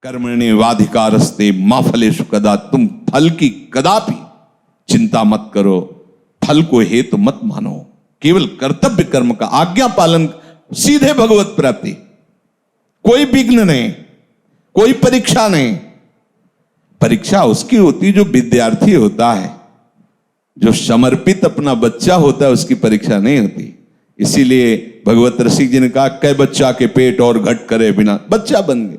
कर्मण्येवाधिकारस्ते मा फलेषु कदाचित्, तुम फल की कदापि चिंता मत करो, फल को हेतु मत मानो, केवल कर्तव्य कर्म का आज्ञा पालन, सीधे भगवत प्राप्ति, कोई विघ्न नहीं, कोई परीक्षा नहीं। परीक्षा उसकी होती जो विद्यार्थी होता है, जो समर्पित अपना बच्चा होता है, उसकी परीक्षा नहीं होती। इसीलिए भगवत रसिक जी ने कहा, कै बच्चा के पेट और घट करे बिना, बच्चा बन गए।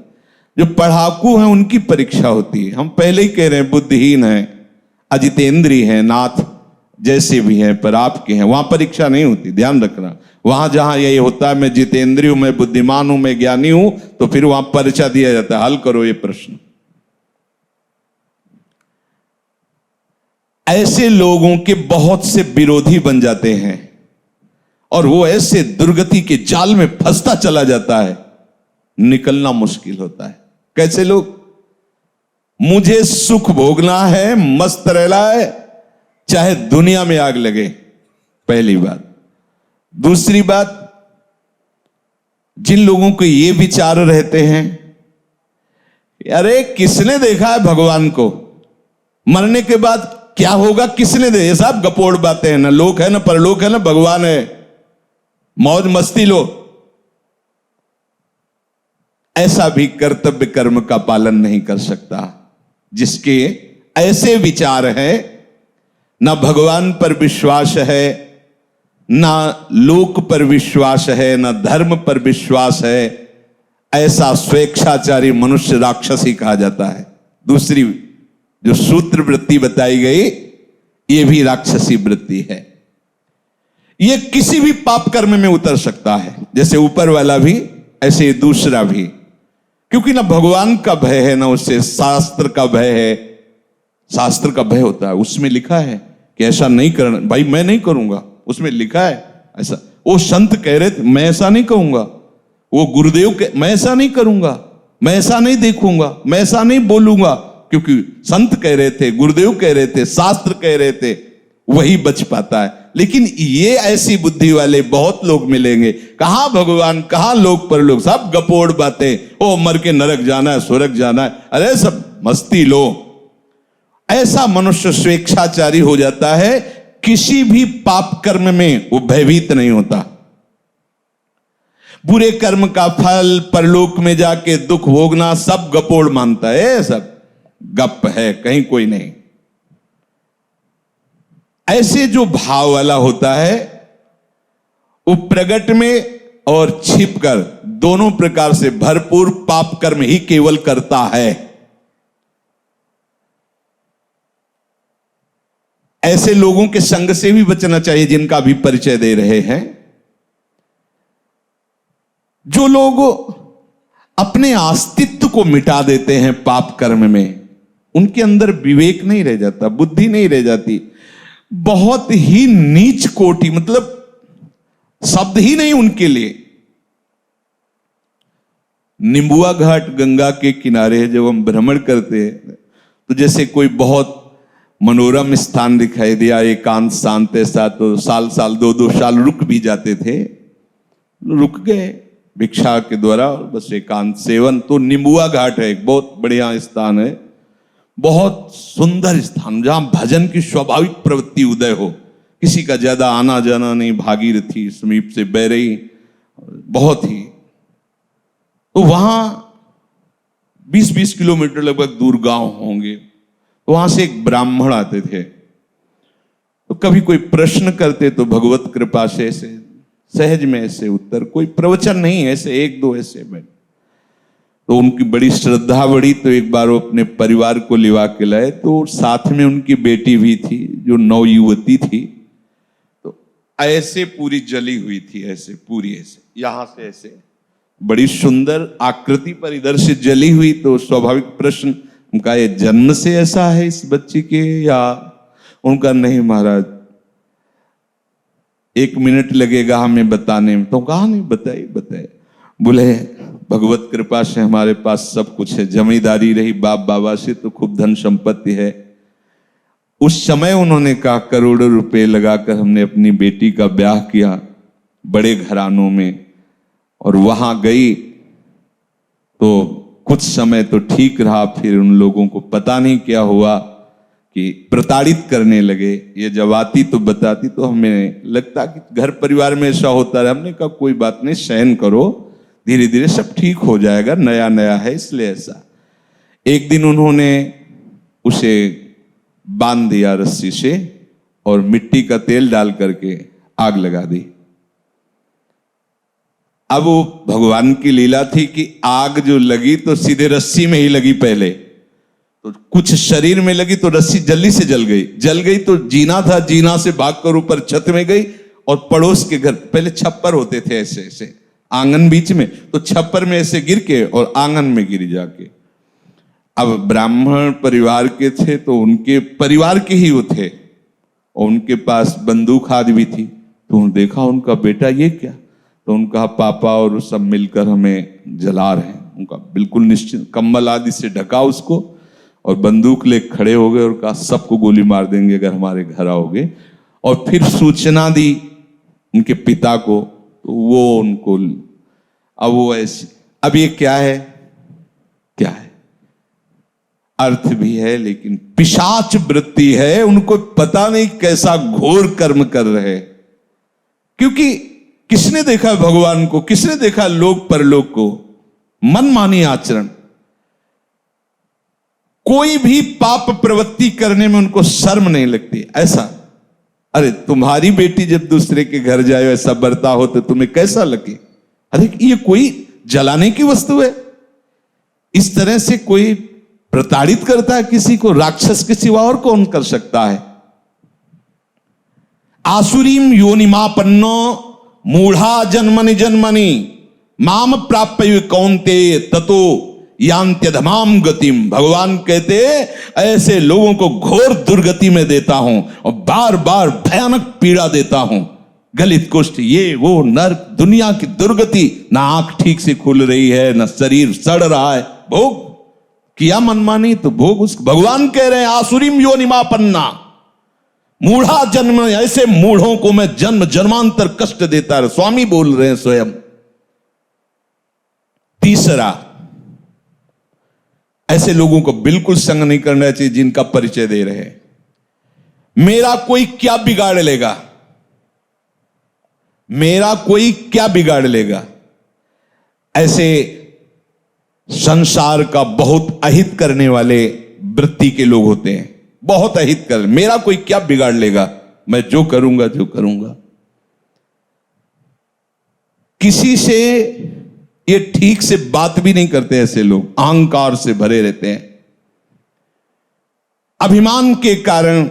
जो पढ़ाकू हैं उनकी परीक्षा होती है। हम पहले ही कह रहे हैं बुद्धिहीन हैं, अजितेंद्रिय हैं, नाथ जैसे भी हैं, पर आपके हैं, वहां परीक्षा नहीं होती, ध्यान रखना। वहां जहां ये होता है मैं जितेंद्रिय हूं, मैं बुद्धिमान हूं, मैं ज्ञानी हूं, तो फिर वहां परीक्षा दिया जाता है, हल करो ये प्रश्न। ऐसे लोगों के बहुत से विरोधी बन जाते हैं और वो ऐसे दुर्गति के जाल में फंसता चला जाता है, निकलना मुश्किल होता है। कैसे लोग? मुझे सुख भोगना है, मस्त रहना है, चाहे दुनिया में आग लगे, पहली बात। दूसरी बात, जिन लोगों को ये विचार रहते हैं, अरे किसने देखा है भगवान को, मरने के बाद क्या होगा किसने दे, ये सब गपोड़ बातें हैं, ना लोक है ना परलोक है ना भगवान है, मौज मस्ती लो। ऐसा भी कर्तव्य कर्म का पालन नहीं कर सकता। जिसके ऐसे विचार है, ना भगवान पर विश्वास है, ना लोक पर विश्वास है, ना धर्म पर विश्वास है, ऐसा स्वेच्छाचारी मनुष्य राक्षस ही कहा जाता है। दूसरी जो सूत्र वृत्ति बताई गई, यह भी राक्षसी वृत्ति है। यह किसी भी पाप कर्म में उतर सकता है, जैसे ऊपर वाला भी ऐसे दूसरा भी, क्योंकि ना भगवान का भय है, ना उससे शास्त्र का भय है। शास्त्र का भय होता है, उसमें लिखा है कि ऐसा नहीं करना, भाई मैं नहीं करूंगा, उसमें लिखा है ऐसा। वो संत कह रहे थे मैं ऐसा नहीं कहूंगा, वो गुरुदेव के मैं ऐसा नहीं करूंगा, मैं ऐसा नहीं देखूंगा, मैं ऐसा नहीं बोलूंगा, क्योंकि संत कह रहे थे, गुरुदेव कह रहे थे, शास्त्र कह रहे थे, वही बच पाता है। लेकिन ये ऐसी बुद्धि वाले बहुत लोग मिलेंगे, कहां भगवान कहां लोक परलोक, सब गपोड़ बातें, ओ मर के नरक जाना है स्वर्ग जाना है, अरे सब मस्ती लो। ऐसा मनुष्य स्वेच्छाचारी हो जाता है, किसी भी पाप कर्म में वो भयभीत नहीं होता। बुरे कर्म का फल, परलोक में जाके दुख भोगना, सब गपोड़ मानता है, सब गप है, कहीं कोई नहीं। ऐसे जो भाव वाला होता है, वो प्रगट में और छिपकर दोनों प्रकार से भरपूर पाप कर्म ही केवल करता है। ऐसे लोगों के संग से भी बचना चाहिए, जिनका भी परिचय दे रहे हैं। जो लोग अपने अस्तित्व को मिटा देते हैं पाप कर्म में, उनके अंदर विवेक नहीं रह जाता, बुद्धि नहीं रह जाती। बहुत ही नीच कोटि, मतलब शब्द ही नहीं उनके लिए। निंबुआ घाट गंगा के किनारे जब हम भ्रमण करते हैं, तो जैसे कोई बहुत मनोरम स्थान दिखाई दिया, एकांत शांत ऐसा, तो साल साल 2-2 साल रुक भी जाते थे। रुक गए भिक्षा के द्वारा, बस एकांत सेवन। तो निंबुआ घाट है, एक बहुत बढ़िया स्थान है, बहुत सुंदर स्थान, जहां भजन की स्वाभाविक प्रवृत्ति उदय हो, किसी का ज्यादा आना जाना नहीं, भागीरथी समीप से बह रही, बहुत ही। तो वहां 20-20 किलोमीटर लगभग दूर गांव होंगे, तो वहां से एक ब्राह्मण आते थे। तो कभी कोई प्रश्न करते तो भगवत कृपा से ऐसे सहज में ऐसे उत्तर, कोई प्रवचन नहीं, ऐसे 1-2 ऐसे बैठ। तो उनकी बड़ी श्रद्धा बढ़ी, तो एक बार वो अपने परिवार को लिवा के लाए, तो साथ में उनकी बेटी भी थी जो नवयुवती थी। तो ऐसे पूरी जली हुई थी, ऐसे पूरी, ऐसे यहां से ऐसे बड़ी सुंदर आकृति पर इधर से जली हुई। तो स्वाभाविक प्रश्न उनका, ये जन्म से ऐसा है इस बच्ची के, या? उनका नहीं महाराज, 1 मिनट लगेगा हमें बताने में। तो कहा नहीं, बताए। बोले भगवत कृपा से हमारे पास सब कुछ है, जमींदारी रही बाप बाबा से, तो खूब धन संपत्ति है। उस समय उन्होंने कहा करोड़ों रुपए लगाकर हमने अपनी बेटी का ब्याह किया बड़े घरानों में, और वहां गई तो कुछ समय तो ठीक रहा, फिर उन लोगों को पता नहीं क्या हुआ कि प्रताड़ित करने लगे। ये जब आती तो बताती तो हमें लगता कि घर परिवार में ऐसा होता है। हमने कहा कोई बात नहीं, सहन करो, धीरे धीरे सब ठीक हो जाएगा, नया नया है इसलिए ऐसा। एक दिन उन्होंने उसे बांध दिया रस्सी से और मिट्टी का तेल डाल करके आग लगा दी। अब वो भगवान की लीला थी कि आग जो लगी तो सीधे रस्सी में ही लगी पहले, तो कुछ शरीर में लगी तो रस्सी जल्दी से जल गई तो जीना था, जीना से भागकर ऊपर छत में गई और पड़ोस के घर, पहले छप्पर होते थे ऐसे ऐसे आंगन बीच में, तो छप्पर में ऐसे गिर के और आंगन में गिर जाके। अब ब्राह्मण परिवार के थे तो उनके परिवार के ही वो थे और उनके पास बंदूक आदि भी थी। तो देखा उनका बेटा ये क्या, तो उनका पापा और सब मिलकर हमें जला रहे हैं। उनका बिल्कुल निश्चित कंबल आदि से ढका उसको और बंदूक ले खड़े हो गए और कहा सबको गोली मार देंगे अगर हमारे घर आओगे। और फिर सूचना दी उनके पिता को, तो वो उनको, अब वो ऐसे, अब ये क्या है, क्या है, अर्थ भी है लेकिन पिशाच वृत्ति है। उनको पता नहीं कैसा घोर कर्म कर रहे, क्योंकि किसने देखा भगवान को, किसने देखा लोक परलोक को, मनमानी आचरण। कोई भी पाप प्रवृत्ति करने में उनको शर्म नहीं लगती। ऐसा, अरे तुम्हारी बेटी जब दूसरे के घर जाए ऐसा बर्ताव हो तो तुम्हें कैसा लगे, अरे ये कोई जलाने की वस्तु है। इस तरह से कोई प्रताड़ित करता है किसी को, राक्षस के सिवा और कौन कर सकता है। आसुरीम योनिमापन्नो मूढ़ा जन्मनि जन्मनि माम प्राप्य कौन्तेय ततो यान्त्यधमाम गतिम। भगवान कहते ऐसे लोगों को घोर दुर्गति में देता हूं और बार बार भयानक पीड़ा देता हूं, गलित कुष्ठ, ये वो नर्क, दुनिया की दुर्गति। ना आंख ठीक से खुल रही है, ना शरीर सड़ रहा है, भोग किया मनमानी तो भोग उसको। भगवान कह रहे हैं आसुरीम योनिमापन्ना मूढ़ा जन्म, ऐसे मूढ़ों को मैं जन्म जन्मांतर कष्ट देता है। स्वामी बोल रहे हैं स्वयं। तीसरा, ऐसे लोगों को बिल्कुल संग नहीं करना चाहिए जिनका परिचय दे रहे हैं। मेरा कोई क्या बिगाड़ लेगा, मेरा कोई क्या बिगाड़ लेगा, ऐसे संसार का बहुत अहित करने वाले वृत्ति के लोग होते हैं। बहुत अहित कर, मेरा कोई क्या बिगाड़ लेगा, मैं जो करूंगा जो करूंगा। किसी से ये ठीक से बात भी नहीं करते ऐसे लोग, अहंकार से भरे रहते हैं। अभिमान के कारण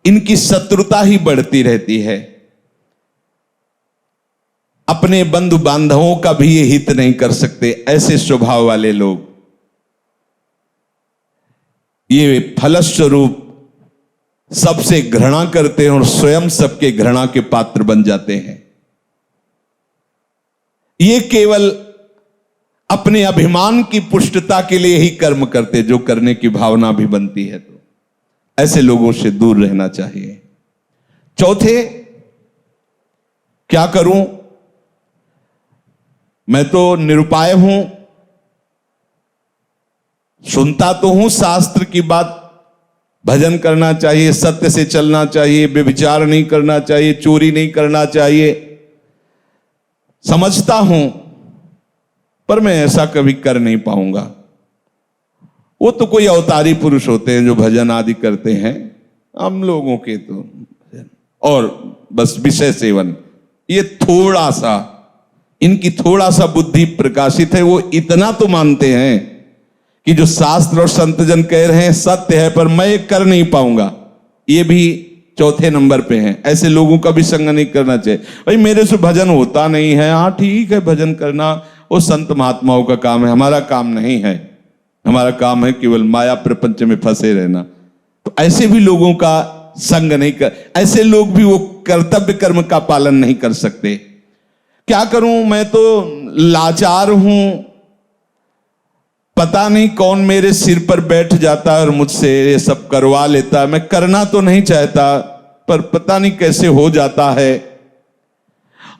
इनकी शत्रुता ही बढ़ती रहती है। अपने बंधु बांधवों का भी ये हित नहीं कर सकते ऐसे स्वभाव वाले लोग। ये फलस्वरूप सबसे घृणा करते हैं और स्वयं सबके घृणा के पात्र बन जाते हैं। ये केवल अपने अभिमान की पुष्टता के लिए ही कर्म करते, जो करने की भावना भी बनती है तो ऐसे लोगों से दूर रहना चाहिए। चौथे, क्या करूं, मैं तो निरुपाय हूं, सुनता तो हूं शास्त्र की बात, भजन करना चाहिए, सत्य से चलना चाहिए, व्यभिचार नहीं करना चाहिए, चोरी नहीं करना चाहिए, समझता हूं, पर मैं ऐसा कभी कर नहीं पाऊंगा। वो तो कोई अवतारी पुरुष होते हैं जो भजन आदि करते हैं, हम लोगों के तो भजन और बस विषय सेवन, ये थोड़ा सा, इनकी थोड़ा सा बुद्धि प्रकाशित है। वो इतना तो मानते हैं कि जो शास्त्र और संतजन कह रहे हैं सत्य है, पर मैं कर नहीं पाऊंगा, ये भी चौथे नंबर पे हैं। ऐसे लोगों का भी संग नहीं करना चाहिए। भाई मेरे से भजन होता नहीं है, हाँ ठीक है, भजन करना वो संत महात्माओं का काम है, हमारा काम नहीं है। हमारा काम है केवल माया प्रपंच में फंसे रहना। तो ऐसे भी लोगों का संग नहीं कर, ऐसे लोग भी वो कर्तव्य कर्म का पालन नहीं कर सकते। क्या करूं, मैं तो लाचार हूं, पता नहीं कौन मेरे सिर पर बैठ जाता है और मुझसे ये सब करवा लेता है। मैं करना तो नहीं चाहता, पर पता नहीं कैसे हो जाता है।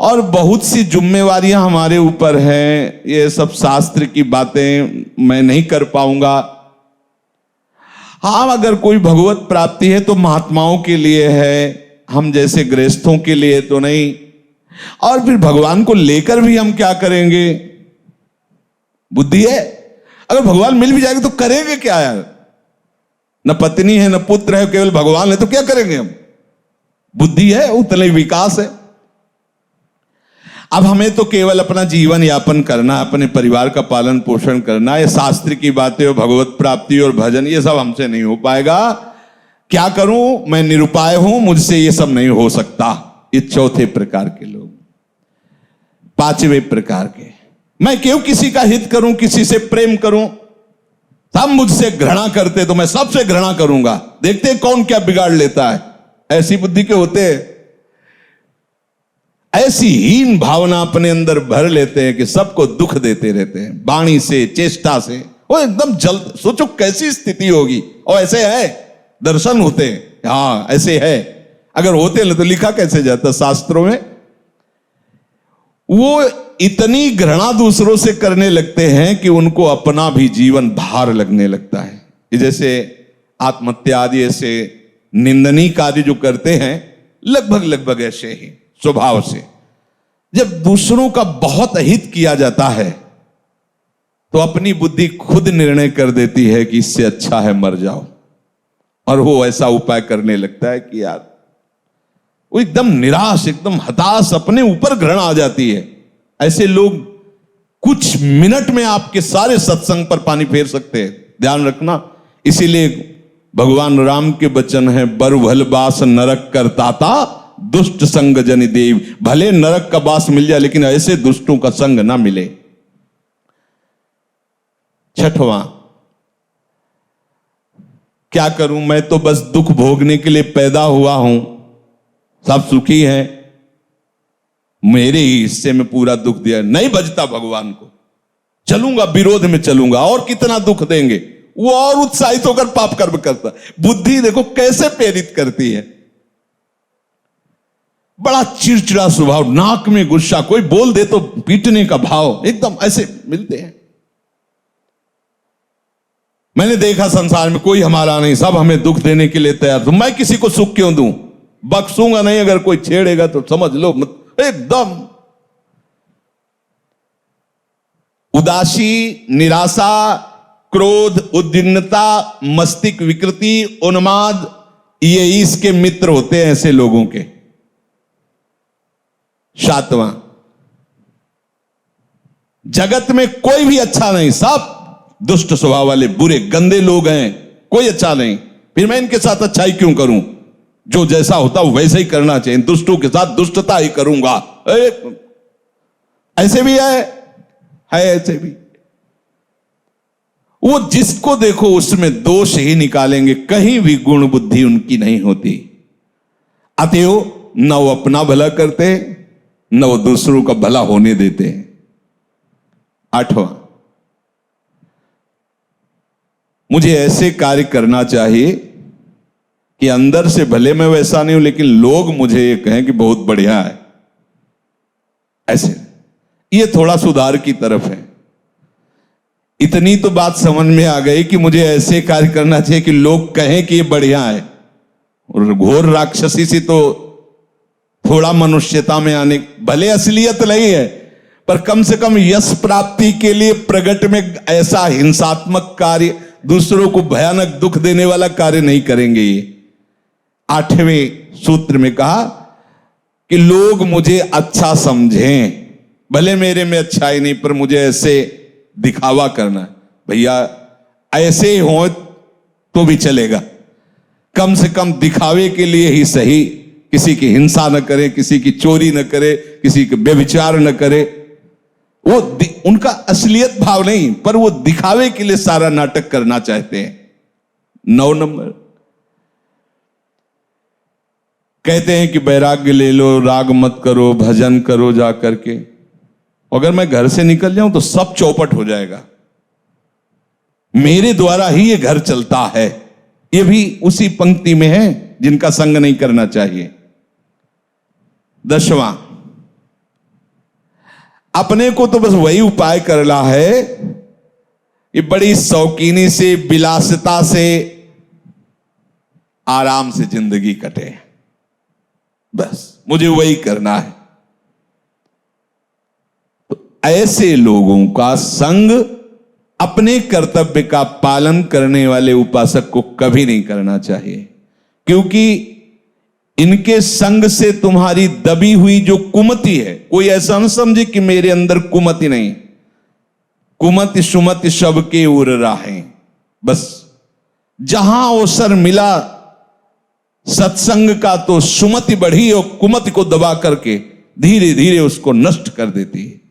और बहुत सी जिम्मेवारियां हमारे ऊपर हैं। ये सब शास्त्र की बातें मैं नहीं कर पाऊंगा। हाँ, अगर कोई भगवत प्राप्ति है तो महात्माओं के लिए है, हम जैसे गृहस्थों के लिए तो नहीं। और फिर भगवान को लेकर भी हम क्या करेंगे? बुद्धि है, अगर भगवान मिल भी जाएगा तो करेंगे क्या यार? न पत्नी है, न पुत्र है, केवल भगवान है, तो क्या करेंगे हम? बुद्धि है, उतने विकास है। अब हमें तो केवल अपना जीवन यापन करना, अपने परिवार का पालन पोषण करना। ये शास्त्र की बातें और भगवत प्राप्ति और भजन ये सब हमसे नहीं हो पाएगा। क्या करूं? मैं निरुपाय हूं, मुझसे ये सब नहीं हो सकता। ये चौथे प्रकार के लोग। पांचवें प्रकार के, मैं क्यों किसी का हित करूं, किसी से प्रेम करूं? सब मुझसे घृणा करते तो मैं सबसे घृणा करूंगा, देखते कौन क्या बिगाड़ लेता है। ऐसी बुद्धि के होते हैं। ऐसी हीन भावना अपने अंदर भर लेते हैं कि सबको दुख देते रहते हैं, वाणी से, चेष्टा से। वो एकदम जल्द, सोचो कैसी स्थिति होगी। और ऐसे है, दर्शन होते हैं, हाँ ऐसे है। अगर होते ना तो लिखा कैसे जाता शास्त्रों में? वो इतनी घृणा दूसरों से करने लगते हैं कि उनको अपना भी जीवन भार लगने लगता है। जैसे आत्महत्या आदि ऐसे निंदनीय कार्य जो करते हैं, लगभग ऐसे ही स्वभाव से। जब दूसरों का बहुत हित किया जाता है तो अपनी बुद्धि खुद निर्णय कर देती है कि इससे अच्छा है मर जाओ। और वो ऐसा उपाय करने लगता है कि यार, वो एकदम निराश, एकदम हताश, अपने ऊपर घृणा आ जाती है। ऐसे लोग कुछ मिनट में आपके सारे सत्संग पर पानी फेर सकते हैं, ध्यान रखना। इसीलिए भगवान राम के वचन है, बर भल बास नरक करताता, दुष्ट संग जनि देव। भले नरक का बास मिल जाए लेकिन ऐसे दुष्टों का संग ना मिले। छठवां, क्या करूं, मैं तो बस दुख भोगने के लिए पैदा हुआ हूं, सब सुखी हैं, मेरे ही हिस्से में पूरा दुख दिया। नहीं बजता भगवान को, चलूंगा विरोध में चलूंगा, और कितना दुख देंगे। वो और उत्साहित होकर पाप कर्म करता। बुद्धि देखो कैसे प्रेरित करती है। बड़ा चिड़चिड़ा स्वभाव, नाक में गुस्सा, कोई बोल दे तो पीटने का भाव, एकदम ऐसे मिलते हैं। मैंने देखा संसार में कोई हमारा नहीं, सब हमें दुख देने के लिए तैयार। तो मैं किसी को सुख क्यों दूं? बख्शूंगा नहीं। अगर कोई छेड़ेगा तो समझ लो एकदम उदासी, निराशा, क्रोध, उद्विग्नता, मस्तिष्क विकृति, उन्माद, ये इसके मित्र होते हैं ऐसे लोगों के। सातवां, जगत में कोई भी अच्छा नहीं, सब दुष्ट स्वभाव वाले, बुरे, गंदे लोग हैं, कोई अच्छा नहीं। फिर मैं इनके साथ अच्छाई क्यों करूं? जो जैसा होता वैसे ही करना चाहिए। दुष्टों के साथ दुष्टता ही करूंगा। ऐसे भी है ऐसे भी। वो जिसको देखो उसमें दोष ही निकालेंगे, कहीं भी गुण बुद्धि उनकी नहीं होती। अतएव न वो अपना भला करते, न वो दूसरों का भला होने देते हैं। आठवां, मुझे ऐसे कार्य करना चाहिए कि अंदर से भले मैं वैसा नहीं हूं लेकिन लोग मुझे ये कहें कि बहुत बढ़िया है। ऐसे ये थोड़ा सुधार की तरफ है। इतनी तो बात समझ में आ गई कि मुझे ऐसे कार्य करना चाहिए कि लोग कहें कि ये बढ़िया है। और घोर राक्षसी से तो थोड़ा मनुष्यता में आने, भले असलियत नहीं है पर कम से कम यश प्राप्ति के लिए प्रगट में ऐसा हिंसात्मक कार्य, दूसरों को भयानक दुख देने वाला कार्य नहीं करेंगे। ये आठवें सूत्र में कहा कि लोग मुझे अच्छा समझें, भले मेरे में अच्छाई नहीं पर मुझे ऐसे दिखावा करना है। भैया ऐसे हो तो भी चलेगा, कम से कम दिखावे के लिए ही सही। किसी की हिंसा न करे, किसी की चोरी न करे, किसी के व्यभिचार न करे। वो उनका असलियत भाव नहीं पर वो दिखावे के लिए सारा नाटक करना चाहते हैं। 9 नंबर, कहते हैं कि वैराग्य ले लो, राग मत करो, भजन करो जा करके। अगर मैं घर से निकल जाऊं तो सब चौपट हो जाएगा, मेरे द्वारा ही ये घर चलता है। ये भी उसी पंक्ति में है जिनका संग नहीं करना चाहिए। 10वां, अपने को तो बस वही उपाय करना है कि बड़ी शौकीनी से, विलासिता से, आराम से जिंदगी कटे, बस मुझे वही करना है। तो ऐसे लोगों का संग अपने कर्तव्य का पालन करने वाले उपासक को कभी नहीं करना चाहिए, क्योंकि इनके संग से तुम्हारी दबी हुई जो कुमति है, कोई ऐसा न समझे कि मेरे अंदर कुमति नहीं, कुमति सुमति सबके उर राहें, बस जहां अवसर मिला सत्संग का तो सुमति बढ़ी और कुमति को दबा करके धीरे धीरे उसको नष्ट कर देती है,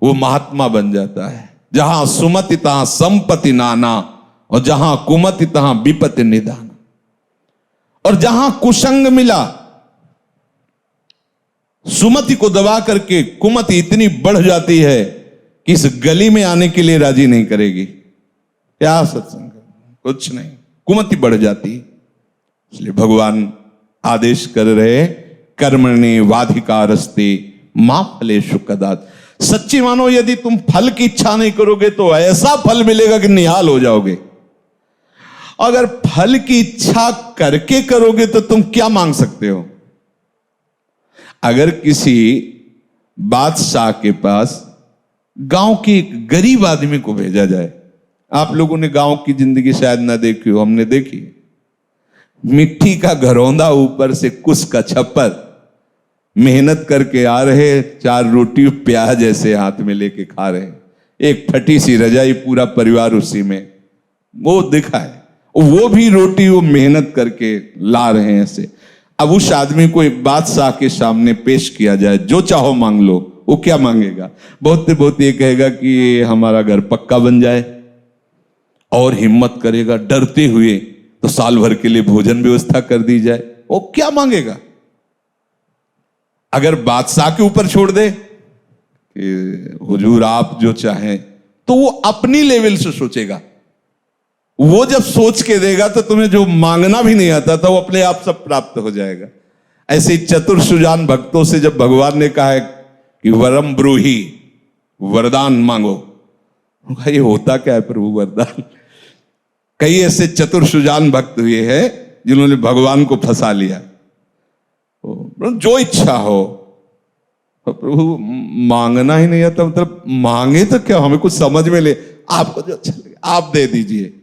वो महात्मा बन जाता है। जहां सुमति तहां संपत्ति नाना, और जहां कुमति तहां विपत्ति निदान। और जहां कुसंग मिला, सुमति को दबा करके कुमति इतनी बढ़ जाती है कि इस गली में आने के लिए राजी नहीं करेगी। क्या सत्संग, कुछ नहीं, कुमति बढ़ जाती। इसलिए भगवान आदेश कर रहे, कर्मणे वाधिकारस्ते मां फलेषु कदाचित्। सच्ची मानो यदि तुम फल की इच्छा नहीं करोगे तो ऐसा फल मिलेगा कि निहाल हो जाओगे। अगर फल की इच्छा करके करोगे तो तुम क्या मांग सकते हो? अगर किसी बादशाह के पास गांव के एक गरीब आदमी को भेजा जाए, आप लोगों ने गांव की जिंदगी शायद ना देखी हो, हमने देखी। मिट्टी का घरौंदा, ऊपर से कुश का छप्पर, मेहनत करके आ रहे, 4 रोटी प्याज ऐसे हाथ में लेके खा रहे, एक फटी सी रजाई, पूरा परिवार उसी में, वो दिखा है। वो भी रोटी वो मेहनत करके ला रहे हैं ऐसे। अब उस आदमी को एक बादशाह के सामने पेश किया जाए, जो चाहो मांग लो, वो क्या मांगेगा? बहुत ये कहेगा कि हमारा घर पक्का बन जाए, और हिम्मत करेगा डरते हुए तो साल भर के लिए भोजन व्यवस्था कर दी जाए। वो क्या मांगेगा? अगर बादशाह के ऊपर छोड़ दे कि हुजूर आप जो चाहें, तो वो अपनी लेवल से सोचेगा। वो जब सोच के देगा तो तुम्हें जो मांगना भी नहीं आता था वो अपने आप सब प्राप्त हो जाएगा। ऐसे चतुर सुजान भक्तों से जब भगवान ने कहा है कि वरम ब्रूहि, वरदान मांगो, ये होता क्या है प्रभु वरदान? कई ऐसे चतुर सुजान भक्त हुए हैं जिन्होंने भगवान को फंसा लिया। जो इच्छा हो, प्रभु मांगना ही नहीं आता, मतलब मांगे तो क्या, हमें कुछ समझ में ले, आपको जो अच्छा लगे आप दे दीजिए।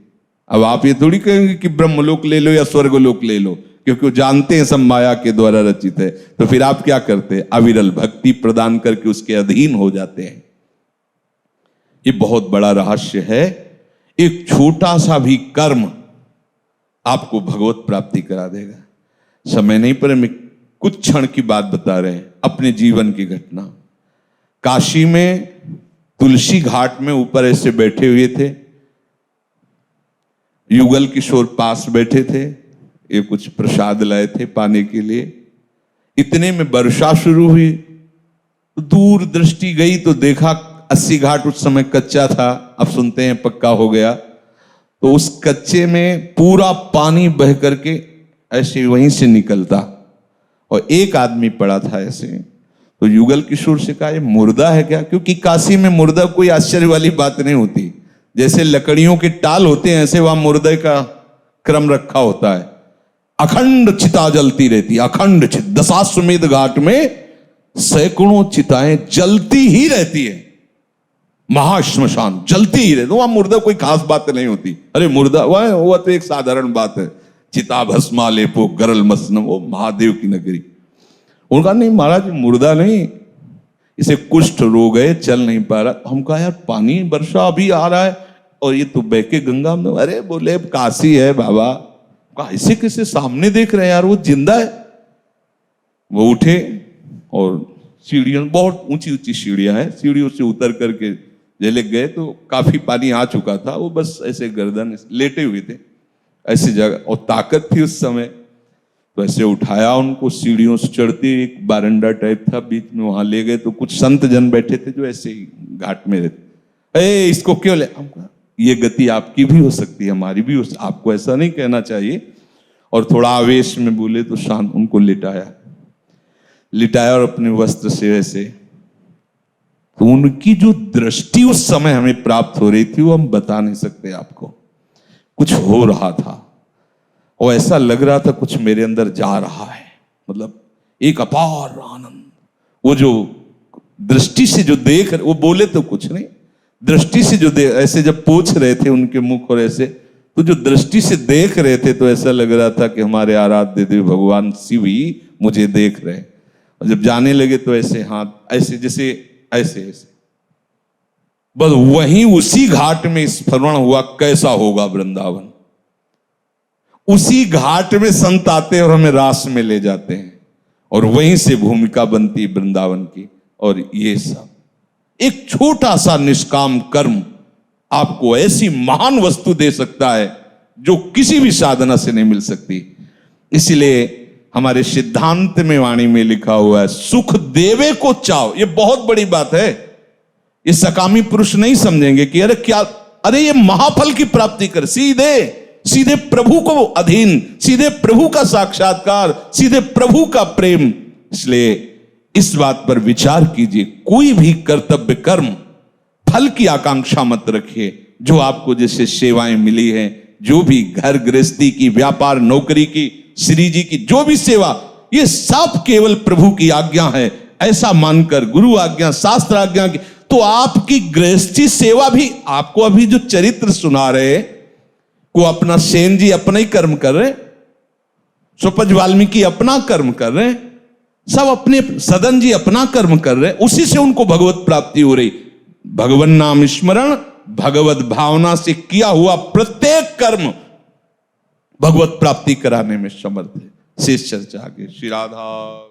अब आप ये थोड़ी कहेंगे कि ब्रह्मलोक ले लो या स्वर्गलोक ले लो, क्योंकि वो जानते हैं सब माया के द्वारा रचित है। तो फिर आप क्या करते हैं? अविरल भक्ति प्रदान करके उसके अधीन हो जाते हैं। ये बहुत बड़ा रहस्य है। एक छोटा सा भी कर्म आपको भगवत प्राप्ति करा देगा। समय नहीं पर मैं कुछ क्षण की बात बता रहे हैं, अपने जीवन की घटना। काशी में तुलसी घाट में ऊपर ऐसे बैठे हुए थे, युगल किशोर पास बैठे थे, ये कुछ प्रसाद लाए थे पाने के लिए। इतने में वर्षा शुरू हुई, दूर दृष्टि गई तो देखा 80 घाट उस समय कच्चा था, अब सुनते हैं पक्का हो गया। तो उस कच्चे में पूरा पानी बह करके ऐसे वहीं से निकलता, और एक आदमी पड़ा था ऐसे। तो युगल किशोर से कहा, ये मुर्दा है क्या? क्योंकि काशी में मुर्दा कोई आश्चर्य वाली बात नहीं होती। जैसे लकड़ियों के टाल होते हैं, ऐसे वहां मुर्दे का क्रम रखा होता है। अखंड चिता जलती रहती, अखंड चिता। दशाश्वमेध घाट में सैकड़ों चिताएं जलती ही रहती है, महाश्मशान जलती ही रहती। वहां मुर्दा कोई खास बात नहीं होती। अरे मुर्दा वह तो एक साधारण बात है, चिता भस्मा लेपो गरल मसनम, वो महादेव की नगरी। उनका नहीं महाराज, मुर्दा नहीं, इसे कुष्ठ रोग है, चल नहीं पा रहा। हम कहा यार पानी वर्षा अभी आ रहा है और ये तो बह के गंगा में। अरे बोले काशी है बाबा। कहा ऐसे कैसे? सामने देख रहे हैं यार, वो जिंदा है। वो उठे और सीढ़ियों, बहुत ऊंची ऊंची सीढ़ियां हैं, सीढ़ियों से उतर करके जले गए तो काफी पानी आ चुका था। वो बस ऐसे गर्दन लेटे हुए थे ऐसी जगह, और ताकत थी उस समय। तो ऐसे उठाया उनको, सीढ़ियों से चढ़ते, एक बारंडा टाइप था बीच में, वहां ले गए। तो कुछ संत जन बैठे थे जो ऐसे ही घाट में रहते। इसको क्यों ले? हम कहा ये गति आपकी भी हो सकती है, हमारी भी हो, आपको ऐसा नहीं कहना चाहिए। और थोड़ा आवेश में बोले तो शांत उनको लिटाया और अपने वस्त्र से ऐसे तो उनकी जो दृष्टि उस समय हमें प्राप्त हो रही थी वो हम बता नहीं सकते आपको। कुछ हो रहा था और ऐसा लग रहा था कुछ मेरे अंदर जा रहा है, मतलब एक अपार आनंद। वो जो दृष्टि से जो देख, वो बोले तो कुछ नहीं, दृष्टि से जो ऐसे जब पूछ रहे थे उनके मुख और ऐसे, तो जो दृष्टि से देख रहे थे तो ऐसा लग रहा था कि हमारे आराध्य देव भगवान शिव ही मुझे देख रहे। और जब जाने लगे तो ऐसे हाथ ऐसे जैसे ऐसे ऐसे, बस वहीं उसी घाट में स्मरण हुआ कैसा होगा वृंदावन। उसी घाट में संत आते और हमें रास में ले जाते हैं और वहीं से भूमिका बनती वृंदावन की। और ये सब एक छोटा सा निष्काम कर्म आपको ऐसी महान वस्तु दे सकता है जो किसी भी साधना से नहीं मिल सकती। इसलिए हमारे सिद्धांत में वाणी में लिखा हुआ है, सुख देवे को चाहो। ये बहुत बड़ी बात है। ये सकामी पुरुष नहीं समझेंगे कि अरे क्या, अरे ये महाफल की प्राप्ति कर, सीधे प्रभु को अधीन, सीधे प्रभु का साक्षात्कार, सीधे प्रभु का प्रेम। इसलिए इस बात पर विचार कीजिए, कोई भी कर्तव्य कर्म फल की आकांक्षा मत रखिए। जो आपको जैसे सेवाएं मिली हैं, जो भी घर गृहस्थी की, व्यापार नौकरी की, श्री जी की जो भी सेवा, ये सब केवल प्रभु की आज्ञा है ऐसा मानकर, गुरु आज्ञा, शास्त्र आज्ञा की, तो आपकी गृहस्थी सेवा भी, आपको अभी जो चरित्र सुना रहे को अपना सेन जी अपना ही कर्म कर रहे, सुपज वाल्मीकि अपना कर्म कर रहे, सब अपने सदन जी अपना कर्म कर रहे, उसी से उनको भगवत प्राप्ति हो रही। भगवान नाम स्मरण भगवत भावना से किया हुआ प्रत्येक कर्म भगवत प्राप्ति कराने में समर्थ है। शेष चर्चा आगे। श्री राधा।